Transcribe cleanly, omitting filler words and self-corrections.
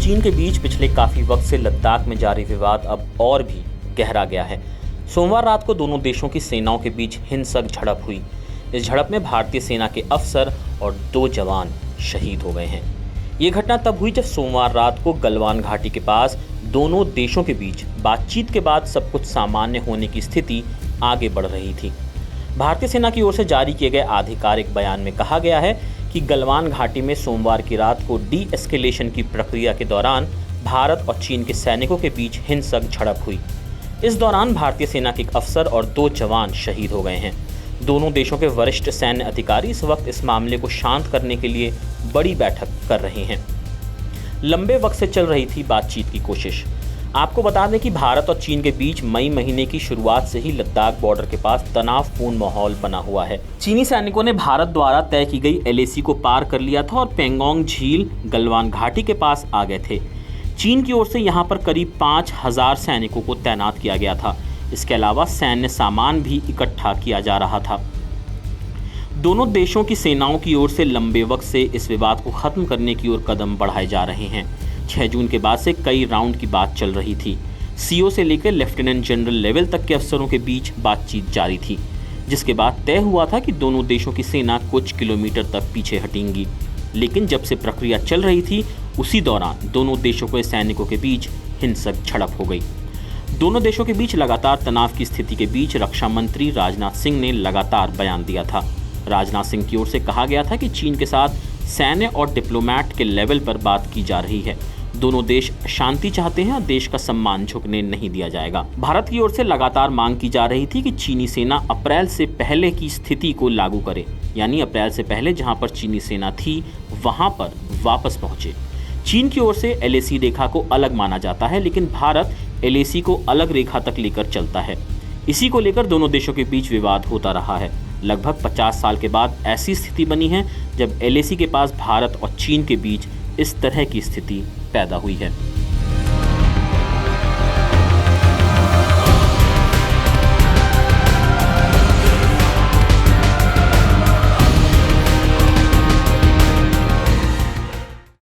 चीन के बीच पिछले काफ़ी वक्त से लद्दाख में जारी विवाद अब और भी गहरा गया है। सोमवार रात को दोनों देशों की सेनाओं के बीच हिंसक झड़प हुई। इस झड़प में भारतीय सेना के अफसर और 2 जवान शहीद हो गए हैं। ये घटना तब हुई जब सोमवार रात को गलवान घाटी के पास दोनों देशों के बीच बातचीत के बाद सब कुछ सामान्य होने की स्थिति आगे बढ़ रही थी। भारतीय सेना की ओर से जारी किए गए आधिकारिक बयान में कहा गया है कि गलवान घाटी में सोमवार की रात को डी एस्केलेशन की प्रक्रिया के दौरान भारत और चीन के सैनिकों के बीच हिंसक झड़प हुई। इस दौरान भारतीय सेना के एक अफसर और 2 जवान शहीद हो गए हैं। दोनों देशों के वरिष्ठ सैन्य अधिकारी इस वक्त इस मामले को शांत करने के लिए बड़ी बैठक कर रहे हैं। लंबे वक्त से चल रही थी बातचीत की कोशिश। आपको बता दें कि भारत और चीन के बीच मई महीने की शुरुआत से ही लद्दाख बॉर्डर के पास तनावपूर्ण माहौल बना हुआ है। चीनी सैनिकों ने भारत द्वारा तय की गई एलएसी को पार कर लिया था और पेंगोंग झील गलवान घाटी के पास आ गए थे। चीन की ओर से यहां पर करीब 5000 सैनिकों को तैनात किया गया था। इसके अलावा सैन्य सामान भी इकट्ठा किया जा रहा था। दोनों देशों की सेनाओं की ओर से लंबे वक्त से इस विवाद को खत्म करने की ओर कदम बढ़ाए जा रहे हैं। 6 जून के बाद से कई राउंड की बात चल रही थी। सीओ से लेकर लेफ्टिनेंट जनरल लेवल तक के अफसरों के बीच बातचीत जारी थी, जिसके बाद तय हुआ था कि दोनों देशों की सेना कुछ किलोमीटर तक पीछे हटेंगी। लेकिन जब से प्रक्रिया चल रही थी उसी दौरान दोनों देशों के सैनिकों के बीच हिंसक झड़प हो गई। दोनों देशों के बीच लगातार तनाव की स्थिति के बीच रक्षा मंत्री राजनाथ सिंह ने लगातार बयान दिया था। राजनाथ सिंह की ओर से कहा गया था कि चीन के साथ सैन्य और डिप्लोमेट के लेवल पर बात की जा रही है। दोनों देश शांति चाहते हैं और देश का सम्मान झुकने नहीं दिया जाएगा। भारत की ओर से लगातार मांग की जा रही थी कि चीनी सेना अप्रैल से पहले की स्थिति को लागू करे, यानी अप्रैल से पहले जहां पर चीनी सेना थी वहां पर वापस पहुंचे। चीन की ओर से एलएसी रेखा को अलग माना जाता है, लेकिन भारत एलएसी को अलग रेखा तक लेकर चलता है। इसी को लेकर दोनों देशों के बीच विवाद होता रहा है। लगभग 50 साल के बाद ऐसी स्थिति बनी है जब एलएसी के पास भारत और चीन के बीच इस तरह की स्थिति पैदा हुई है।